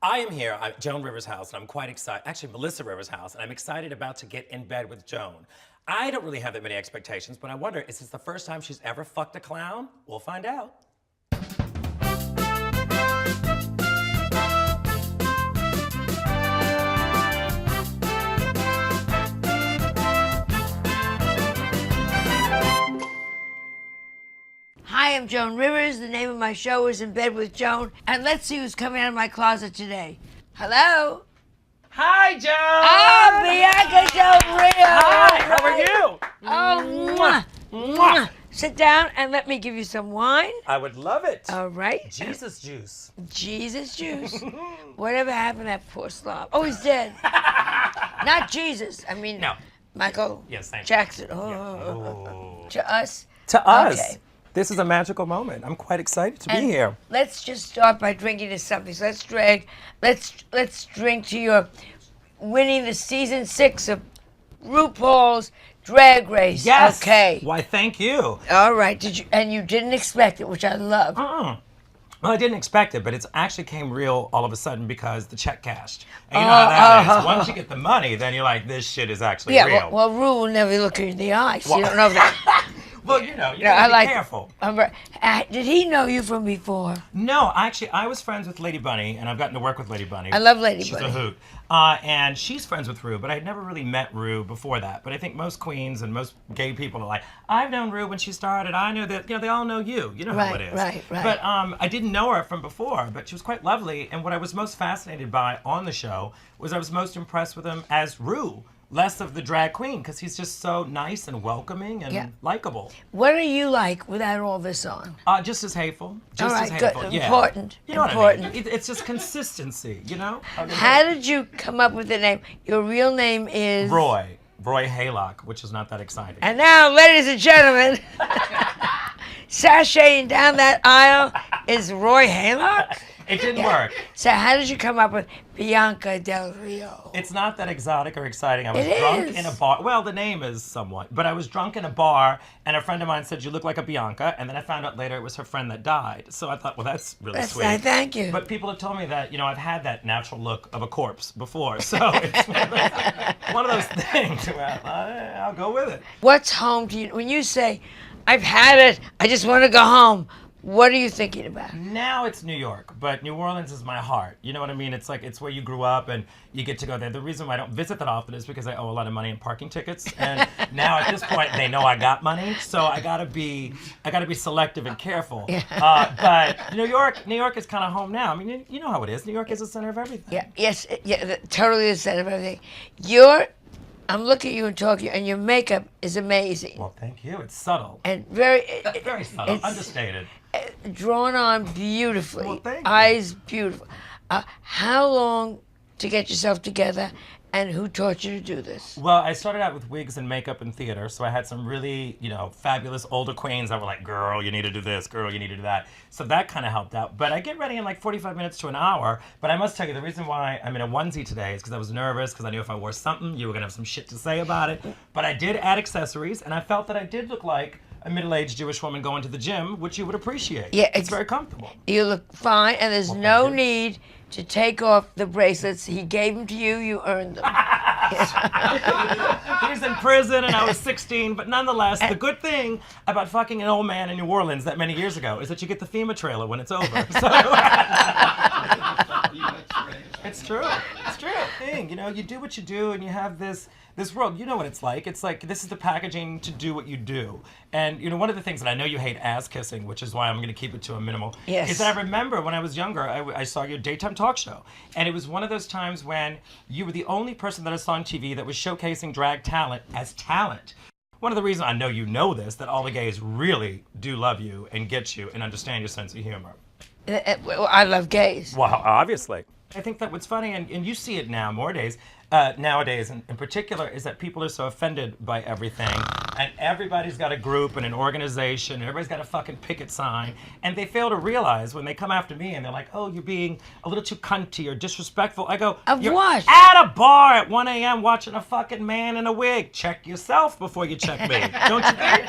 I am here at Joan Rivers' house, and I'm quite excited. Actually, Melissa Rivers' house, and I'm excited about to get in bed with Joan. I don't really have that many expectations, but I wonder, is this the first time she's ever fucked a clown? We'll find out. Hi, I'm Joan Rivers. The name of my show is In Bed with Joan. And let's see who's coming out of my closet today. Hello? Hi, Joan! Oh, Bianca Del Rio! Hi, how are you? Oh, mwah, mwah. Sit down and let me give you some wine. I would love it. All right. Jesus juice. Jesus juice. Whatever happened to that poor slob? Oh, he's dead. Not Jesus. I mean, No. Michael Yes, thank you. Jackson. Oh. To us. To us. Okay. This is a magical moment. I'm quite excited to And be here. Let's just start by drinking to something. So let's drink. Let's drink to your winning the season 6 of RuPaul's Drag Race. Yes. Okay. Why, thank you. All right. Did you? And you didn't expect it, which I love. Well, I didn't expect it, but it actually came real all of a sudden because the check cashed. And you know how that is. Once you get the money, then you're like, this shit is actually real. Yeah. Well, Ru will never look you in the eye, so you don't know that. Well, you gotta be careful. Did he know you from before? No, actually, I was friends with Lady Bunny, and I've gotten to work with Lady Bunny. I love Lady She's Bunny. a hoot. And she's friends with Ru, but I'd never really met Ru before that. But I think most queens and most gay people are like, I've known Ru when she started. I know that, they all know you. You know how it is. Right. But I didn't know her from before, but she was quite lovely. And what I was most fascinated by on the show was I was most impressed with him as Ru. Less of the drag queen, because he's just so nice and welcoming and likable. What are you like without all this on? Just as hateful. Just all right, as hateful. good. Yeah. Important. You know Important. what I mean? It's just consistency, you know? How did you come up with the name? Your real name is? Roy Haylock, which is not that exciting. And now, ladies and gentlemen, sashaying down that aisle is Roy Haylock. It didn't work. So how did you come up with Bianca Del Rio? It's not that exotic or exciting. I was It drunk is. in a bar. Well, the name is somewhat. But I was drunk in a bar, and a friend of mine said, you look like a Bianca. And then I found out later it was her friend that died. So I thought, well, that's really sweet. Nice, thank you. But people have told me that, I've had that natural look of a corpse before. So it's one of those things where I'll go with it. What's home to you? When you say, I've had it, I just want to go home, what are you thinking about? Now it's New York, but New Orleans is my heart. You know what I mean? It's like, it's where you grew up and you get to go there. The reason why I don't visit that often is because I owe a lot of money in parking tickets. And now at this point, they know I got money. So I gotta be selective and careful. But New York is kind of home now. I mean, you know how it is. New York is the center of everything. Yeah, yes, totally the center of everything. I'm looking at you and talking, and your makeup is amazing. Well, thank you. It's subtle. And very subtle, understated. Drawn on beautifully. Well, thank you. Eyes beautiful. How long to get yourself together, and who taught you to do this? Well, I started out with wigs and makeup and theater, so I had some really, fabulous older queens that were like, girl, you need to do this, girl, you need to do that. So that kind of helped out. But I get ready in like 45 minutes to an hour. But I must tell you, the reason why I'm in a onesie today is because I was nervous, because I knew if I wore something, you were going to have some shit to say about it. But I did add accessories, and I felt that I did look like a middle-aged Jewish woman going to the gym, which you would appreciate. Yeah, it's very comfortable. You look fine, and there's no need to take off the bracelets. He gave them to you, you earned them. He's in prison and I was 16, but nonetheless, the good thing about fucking an old man in New Orleans that many years ago is that you get the FEMA trailer when it's over. So it's true. It's true. Thing, you do what you do and you have this world. You know what it's like. It's like this is the packaging to do what you do. And one of the things that I know you hate ass kissing, which is why I'm going to keep it to a minimal, is that I remember when I was younger, I saw your daytime talk show. And it was one of those times when you were the only person that I saw on TV that was showcasing drag talent as talent. One of the reasons I know you know this, that all the gays really do love you and get you and understand your sense of humor. I love gays. Well, obviously. I think that what's funny, and you see it nowadays, in particular, is that people are so offended by everything. And everybody's got a group and an organization, and everybody's got a fucking picket sign. And they fail to realize when they come after me and they're like, oh, you're being a little too cunty or disrespectful. I go, you're what? At a bar at 1 a.m. watching a fucking man in a wig. Check yourself before you check me. Don't you think?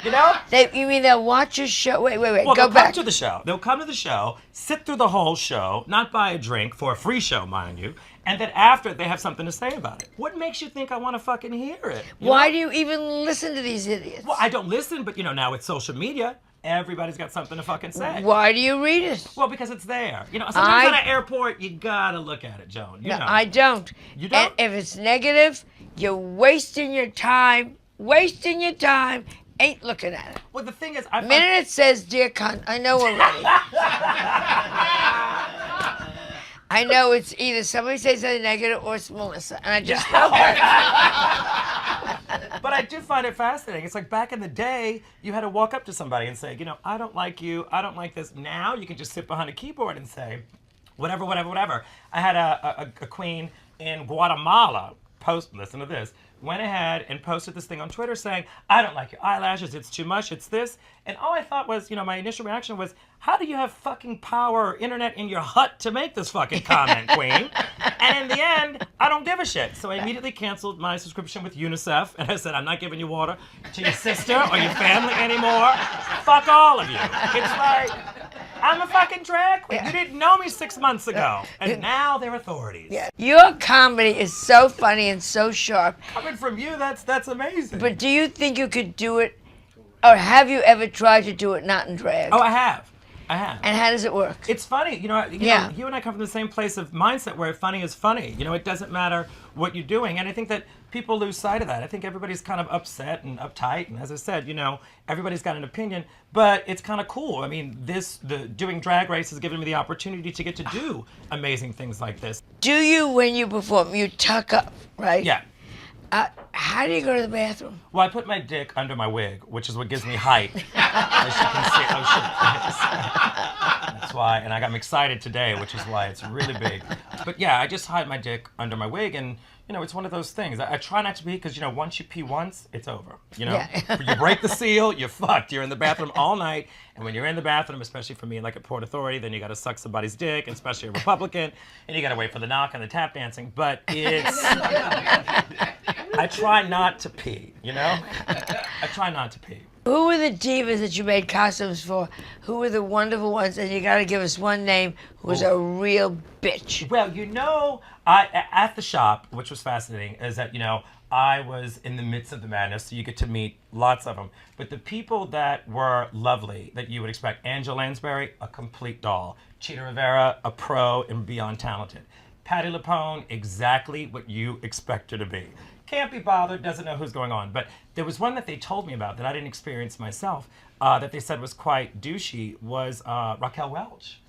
You know? You mean they'll watch a show? Wait. Well, Go they'll back. come to the show. They'll come to the show, sit through the whole show, not buy a drink for a free show, mind you, and then after they have something to say about it. What makes you think I want to fucking hear it? Why do you even listen to these idiots? Well, I don't listen, but now with social media, everybody's got something to fucking say. Why do you read it? Well, because it's there. Sometimes at an airport, you gotta look at it, Joan. You know. I don't. You don't? And if it's negative, you're wasting your time. Ain't looking at it. Well, the thing is, The minute it says "Dear Cunt," I know already. I know it's either somebody says something negative or it's Melissa, and I just know that. But I do find it fascinating. It's like back in the day, you had to walk up to somebody and say, I don't like you, I don't like this. Now you can just sit behind a keyboard and say, whatever. I had a queen in Guatemala listen to this, went ahead and posted this thing on Twitter saying, I don't like your eyelashes, it's too much, it's this. And all I thought was, my initial reaction was, how do you have fucking power or internet in your hut to make this fucking comment, queen? And in the end, I don't give a shit. So I immediately canceled my subscription with UNICEF, and I said, I'm not giving you water to your sister or your family anymore. Fuck all of you. It's like, I'm a fucking drag queen. You didn't know me 6 months ago. And now they're authorities. Yeah. Your comedy is so funny and so sharp. Coming from you, that's amazing. But do you think you could do it, or have you ever tried to do it not in drag? Oh, I have. And how does it work? It's funny. You know, you and I come from the same place of mindset where funny is funny. It doesn't matter what you're doing. And I think that people lose sight of that. I think everybody's kind of upset and uptight. And as I said, everybody's got an opinion. But it's kind of cool. I mean, doing Drag Race has given me the opportunity to get to do amazing things like this. Do you, when you perform, you tuck up, right? Yeah. How do you go to the bathroom? Well, I put my dick under my wig, which is what gives me height. As you can see. Oh, shit. That's why. And I'm excited today, which is why it's really big. But yeah, I just hide my dick under my wig, and it's one of those things. I try not to pee because, once you pee once, it's over. You break the seal, you're fucked. You're in the bathroom all night. And when you're in the bathroom, especially for me, like at Port Authority, then you got to suck somebody's dick, especially a Republican, and you got to wait for the knock and the tap dancing. But it's... I try not to pee, I try not to pee. Who were the divas that you made costumes for? Who were the wonderful ones? And you got to give us one name who was a real bitch. Well, at the shop, which was fascinating, is that, I was in the midst of the madness, so you get to meet lots of them. But the people that were lovely, that you would expect, Angela Lansbury, a complete doll. Cheetah Rivera, a pro and beyond talented. Patti LuPone, exactly what you expect her to be. Can't be bothered, doesn't know who's going on. But there was one that they told me about that I didn't experience myself, that they said was quite douchey, was Raquel Welch.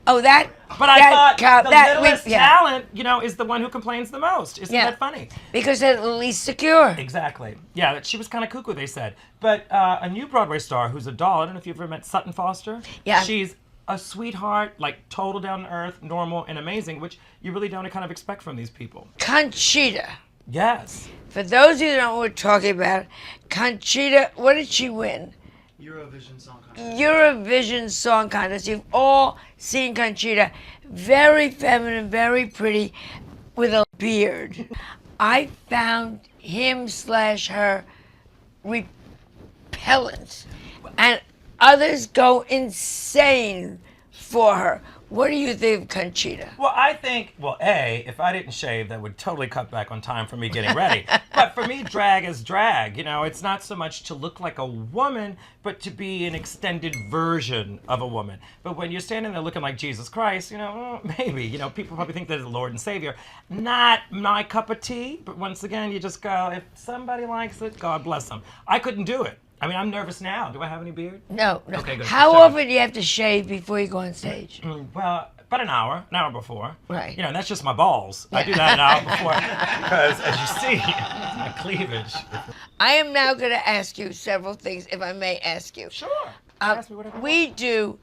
Oh, that... But I thought the littlest talent, is the one who complains the most. Isn't that funny? Because they're the least secure. Exactly. Yeah, she was kind of cuckoo, they said. But a new Broadway star who's a doll, I don't know if you've ever met Sutton Foster. Yeah. She's a sweetheart, like total down to earth, normal, and amazing, which you really don't kind of expect from these people. Conchita. Yes. For those of you who don't know what we're talking about, Conchita, what did she win? Eurovision Song Contest. Eurovision Song Contest. You've all seen Conchita. Very feminine, very pretty, with a beard. I found him/her repellent. And others go insane for her. What do you think of Conchita? Well, I think, if I didn't shave, that would totally cut back on time for me getting ready. But for me, drag is drag. It's not so much to look like a woman, but to be an extended version of a woman. But when you're standing there looking like Jesus Christ, maybe. People probably think they're the Lord and Savior. Not my cup of tea, but once again, you just go, if somebody likes it, God bless them. I couldn't do it. I mean, I'm nervous now. Do I have any beard? No. Okay, good. How often do you have to shave before you go on stage? Well, about an hour before. Right. And that's just my balls. I do that an hour before because, as you see, it's my cleavage. I am now going to ask you several things, if I may ask you. Sure. Ask me whatever. We do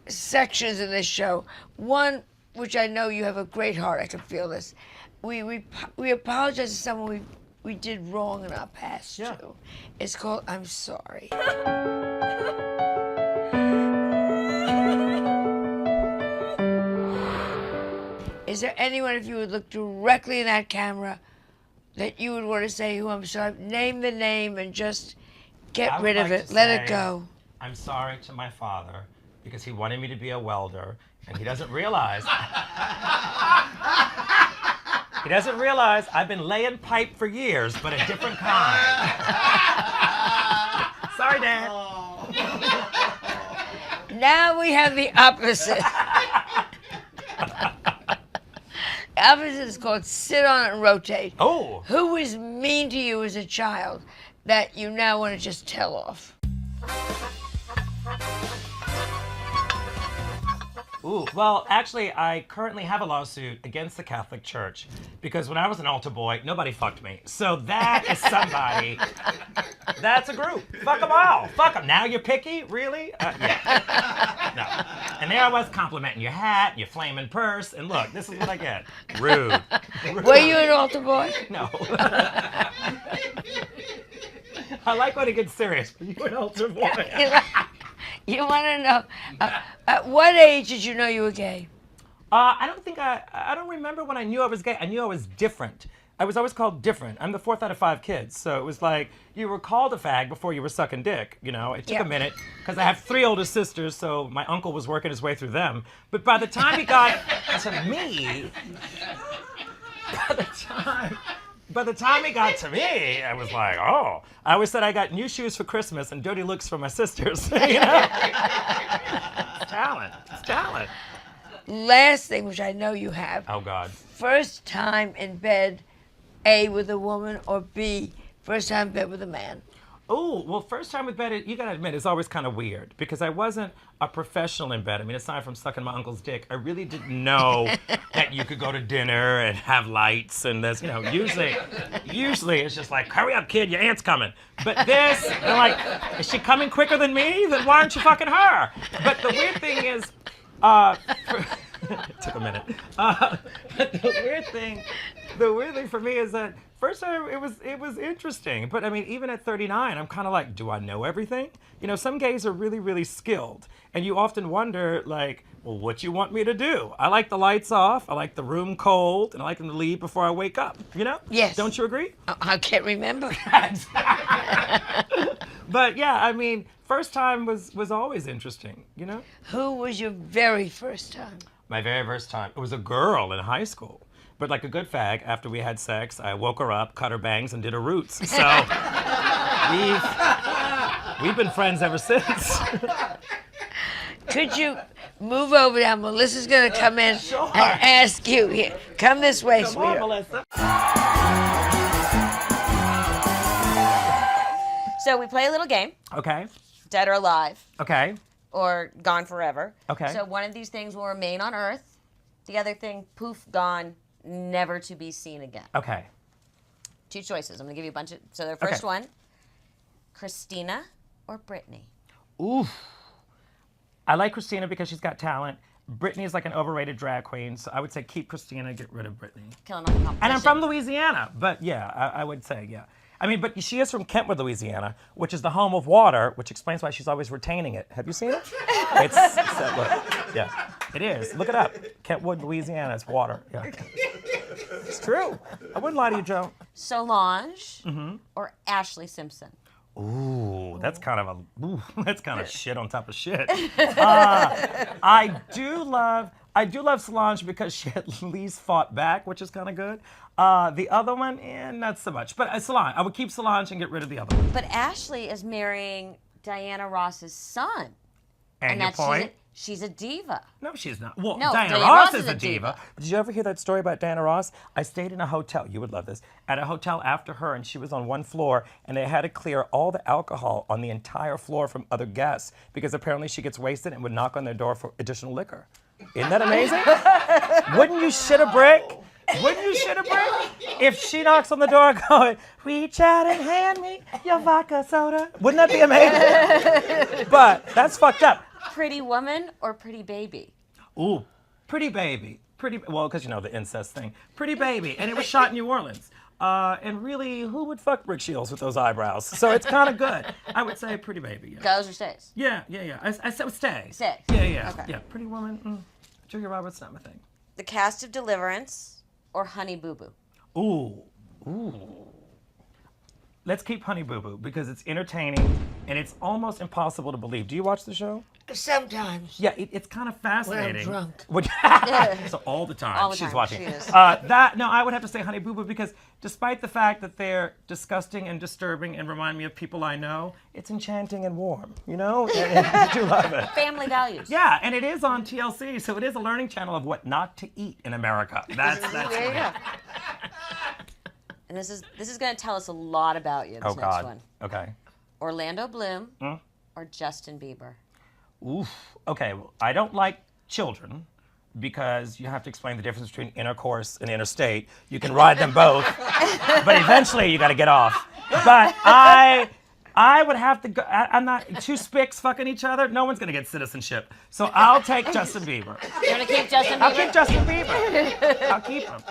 sections in this show. One, which I know you have a great heart. I can feel this. We apologize to someone we did wrong in our past, too. It's called I'm Sorry. Is there anyone, if you would look directly in that camera, that you would want to say who I'm sorry? Name the name and just Get rid of it. Let it go. I'm sorry to my father because he wanted me to be a welder, and he doesn't realize. He doesn't realize I've been laying pipe for years, but a different kind. Sorry, Dad. Now we have the opposite. The opposite is called sit on it and rotate. Oh. Who was mean to you as a child that you now want to just tell off? Ooh, well, actually, I currently have a lawsuit against the Catholic Church because when I was an altar boy, nobody fucked me. So that is somebody. That's a group. Fuck them all. Fuck them. Now you're picky? Really? Yeah. No. And there I was complimenting your hat, your flaming purse, and look, this is what I get. Rude. Were you an altar boy? No. I like when it gets serious. Were you an altar boy? You want to know, at what age did you know you were gay? I don't remember when I knew I was gay. I knew I was different. I was always called different. I'm the fourth out of 5 kids. So it was like, you were called a fag before you were sucking dick. You know, it took a minute because I have 3 older sisters. So my uncle was working his way through them. But by the time he got to me, by the time he got to me, I was like, oh. I always said I got new shoes for Christmas and dirty looks for my sisters. You know? It's talent. It's talent. Last thing, which I know you have. Oh, God. First time in bed, A, with a woman, or B, first time in bed with a man? Oh, well, first time with bed, you gotta admit, it's always kind of weird because I wasn't a professional in bed. I mean, aside from sucking my uncle's dick, I really didn't know that you could go to dinner and have lights and there's, you know, usually it's just like, hurry up, kid, your aunt's coming. But this, they're like, is she coming quicker than me? Then why aren't you fucking her? But the weird thing is, it took a minute. But the weird thing for me is that first time it was interesting. But I mean, even at 39, I'm kind of like, do I know everything? You know, some gays are really, really skilled. And you often wonder, like, well, what you want me to do? I like the lights off, I like the room cold, and I like them to leave before I wake up, you know? Yes. Don't you agree? I can't remember. But yeah, I mean, first time was always interesting, you know? Who was your very first time? My very first time, it was a girl in high school. But like a good fag, after we had sex, I woke her up, cut her bangs, and did her roots. So we've been friends ever since. Could you move over now? Melissa's going to come in and ask you. Here, come this way, Come sweetheart. on, Melissa. So we play a little game, Okay. dead or alive, Okay. or gone forever. Okay. So one of these things will remain on Earth. The other thing, poof, gone, never to be seen again. Okay. 2 choices. I'm going to give you a bunch of... So the first one, Christina or Brittany? Oof. I like Christina because she's got talent. Brittany is like an overrated drag queen, so I would say keep Christina, get rid of Brittany. Killing all the competition. And I'm from Louisiana, but yeah, I would say, yeah. I mean, but she is from Kentwood, Louisiana, which is the home of water, which explains why she's always retaining it. Have you seen it? Look, yeah, it is. Look it up. Kentwood, Louisiana, it's water. Yeah. It's true. I wouldn't lie to you, Joan. Solange or Ashley Simpson? Ooh, that's kind of shit on top of shit. I do love Solange because she at least fought back, which is kind of good. The other one, not so much. But Solange, I would keep Solange and get rid of the other one. But Ashley is marrying Diana Ross's son. And your point? She's a diva. No, she's not. Well, No, Diana Ross is a diva. Did you ever hear that story about Diana Ross? I stayed in a hotel. You would love this. At a hotel after her, and she was on one floor, and they had to clear all the alcohol on the entire floor from other guests because apparently she gets wasted and would knock on their door for additional liquor. Isn't that amazing? Wouldn't you shit a brick? Wouldn't you shit a brick? If she knocks on the door going, reach out and hand me your vodka soda. Wouldn't that be amazing? But that's fucked up. Pretty woman or pretty baby? Ooh, Pretty Baby. Well, because you know the incest thing. Pretty Baby. And it was shot in New Orleans. And really, who would fuck Brooke Shields with those eyebrows? So it's kind of good. I would say Pretty Baby. Yeah. Goes or stays? Yeah. I said stay. Stay. Yeah. Okay. Yeah, Pretty Woman. Julia Roberts, not my thing. The cast of Deliverance or Honey Boo Boo? Ooh. let's keep Honey Boo Boo because it's entertaining and it's almost impossible to believe. Do you watch the show? Sometimes. Yeah, it's kind of fascinating. When I'm drunk. So all the time All the she's time, watching. she is. I would have to say Honey Boo Boo because despite the fact that they're disgusting and disturbing and remind me of people I know, it's enchanting and warm, you know? And I do love it. Family values. Yeah, and it is on TLC, so it is a learning channel of what not to eat in America. That's There you go. And this is going to tell us a lot about you. This Oh next God. one. Okay. Orlando Bloom or Justin Bieber. Oof. Okay, well, I don't like children because you have to explain the difference between intercourse and interstate. You can ride them both, but eventually you got to get off. But I would have to go. I'm not two spicks fucking each other. No one's gonna get citizenship. So I'll take Justin Bieber. You're going to keep Justin Bieber? I'll keep Justin Bieber. I'll keep him.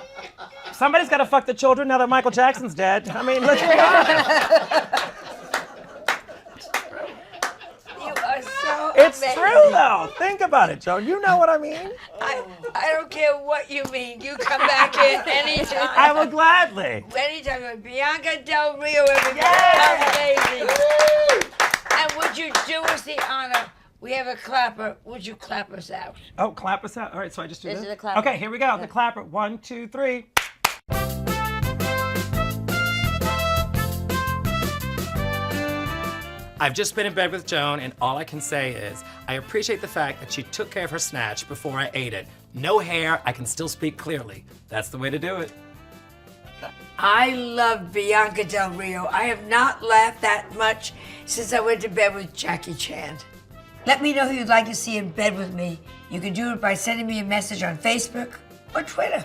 Somebody's got to fuck the children now that Michael Jackson's dead. I mean, let's be honest. You are so It's amazing. true though. Think about it, Joan. You know what I mean. I don't care what you mean. You come back in anytime. I will gladly. Anytime. Bianca Del Rio, everybody. That's amazing. And would you do us the honor? We have a clapper. Would you clap us out? Oh, clap us out. All right, so I just do This this? is a clapper. Okay, here we go. The clapper. 1, 2, 3. I've just been in bed with Joan, and all I can say is I appreciate the fact that she took care of her snatch before I ate it. No hair, I can still speak clearly. That's the way to do it. I love Bianca Del Rio. I have not laughed that much since I went to bed with Jackie Chan. Let me know who you'd like to see in bed with me. You can do it by sending me a message on Facebook or Twitter.